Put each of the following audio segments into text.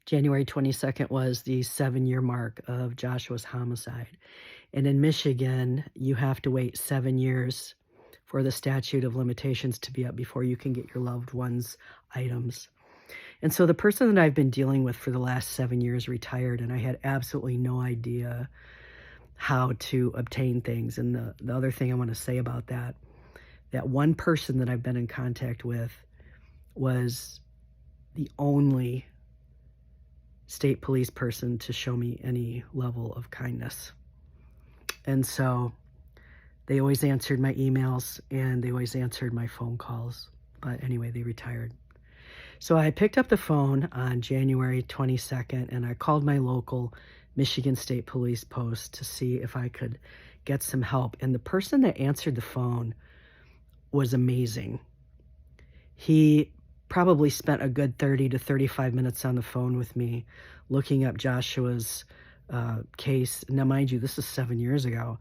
January 22nd was the 7-year mark of Joshua's homicide. And in Michigan, you have to wait 7 years for the statute of limitations to be up before you can get your loved one's items. And so the person that I've been dealing with for the last 7 years retired, and I had absolutely no idea how to obtain things. And the other thing I want to say about that one person that I've been in contact with was the only state police person to show me any level of kindness. And so they always answered my emails and they always answered my phone calls. But anyway, they retired. So I picked up the phone on January 22nd and I called my local Michigan State Police post to see if I could get some help. And the person that answered the phone was amazing. He probably spent a good 30 to 35 minutes on the phone with me looking up Joshua's case. Now, mind you, this is 7 years ago,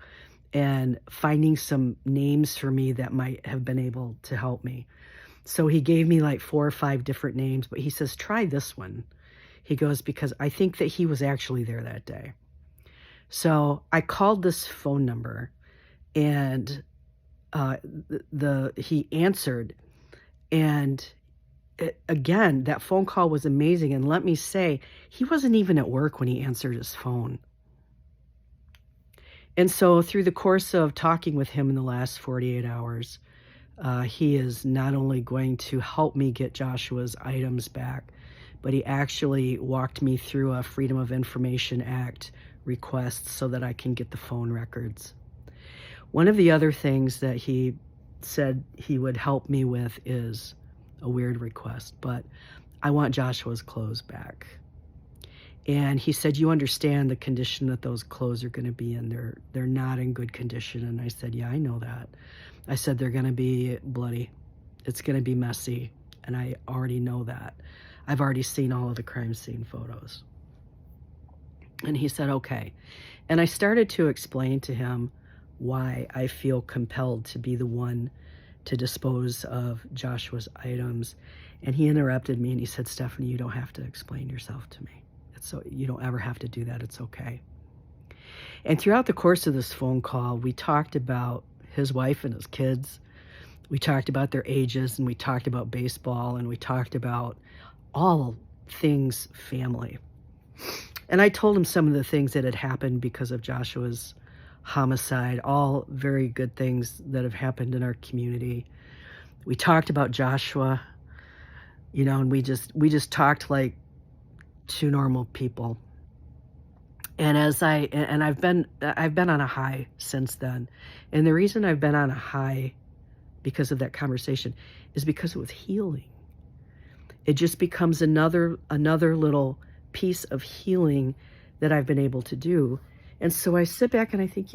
and finding some names for me that might have been able to help me. So he gave me like 4 or 5 different names, but he says, try this one. He goes, because I think that he was actually there that day. So I called this phone number and he answered, and again, that phone call was amazing. And let me say, he wasn't even at work when he answered his phone. And so through the course of talking with him in the last 48 hours, he is not only going to help me get Joshua's items back, but he actually walked me through a Freedom of Information Act request so that I can get the phone records. One of the other things that he said he would help me with is a weird request, but I want Joshua's clothes back. And he said, you understand the condition that those clothes are going to be in. They're not in good condition. And I said, yeah, I know that. I said, they're going to be bloody. It's going to be messy. And I already know that. I've already seen all of the crime scene photos. And he said, okay. And I started to explain to him why I feel compelled to be the one to dispose of Joshua's items. And he interrupted me and he said, Stephanie, you don't have to explain yourself to me. So you don't ever have to do that. It's okay. And throughout the course of this phone call, we talked about his wife and his kids. We talked about their ages, and we talked about baseball, and we talked about all things family. And I told him some of the things that had happened because of Joshua's homicide, all very good things that have happened in our community. We talked about Joshua, and we just talked like two normal people. And I've been on a high since then. And the reason I've been on a high because of that conversation is because it was healing. It just becomes another little piece of healing that I've been able to do. And so I sit back and I think,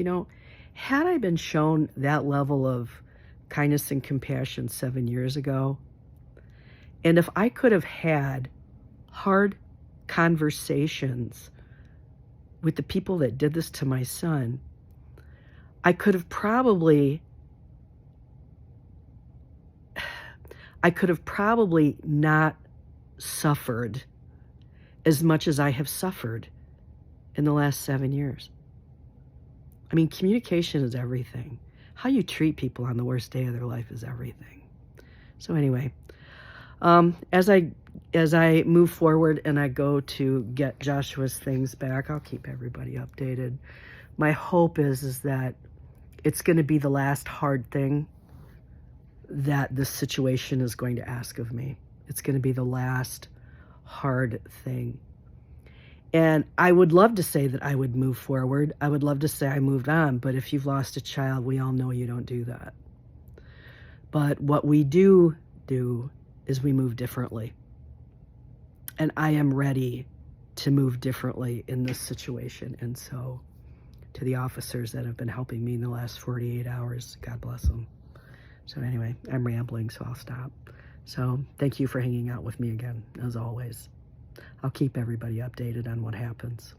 had I been shown that level of kindness and compassion 7 years ago, and if I could have had hard conversations with the people that did this to my son, I could have probably not suffered as much as I have suffered in the last 7 years. I mean, communication is everything. How you treat people on the worst day of their life is everything. So anyway, as I move forward and I go to get Joshua's things back, I'll keep everybody updated. My hope is that it's going to be the last hard thing that this situation is going to ask of me. It's going to be the last hard thing. And I would love to say that I would move forward. I would love to say I moved on, but if you've lost a child, we all know you don't do that. But what we do is we move differently. And I am ready to move differently in this situation. And so to the officers that have been helping me in the last 48 hours, God bless them. So anyway, I'm rambling, so I'll stop. So thank you for hanging out with me again, as always. I'll keep everybody updated on what happens.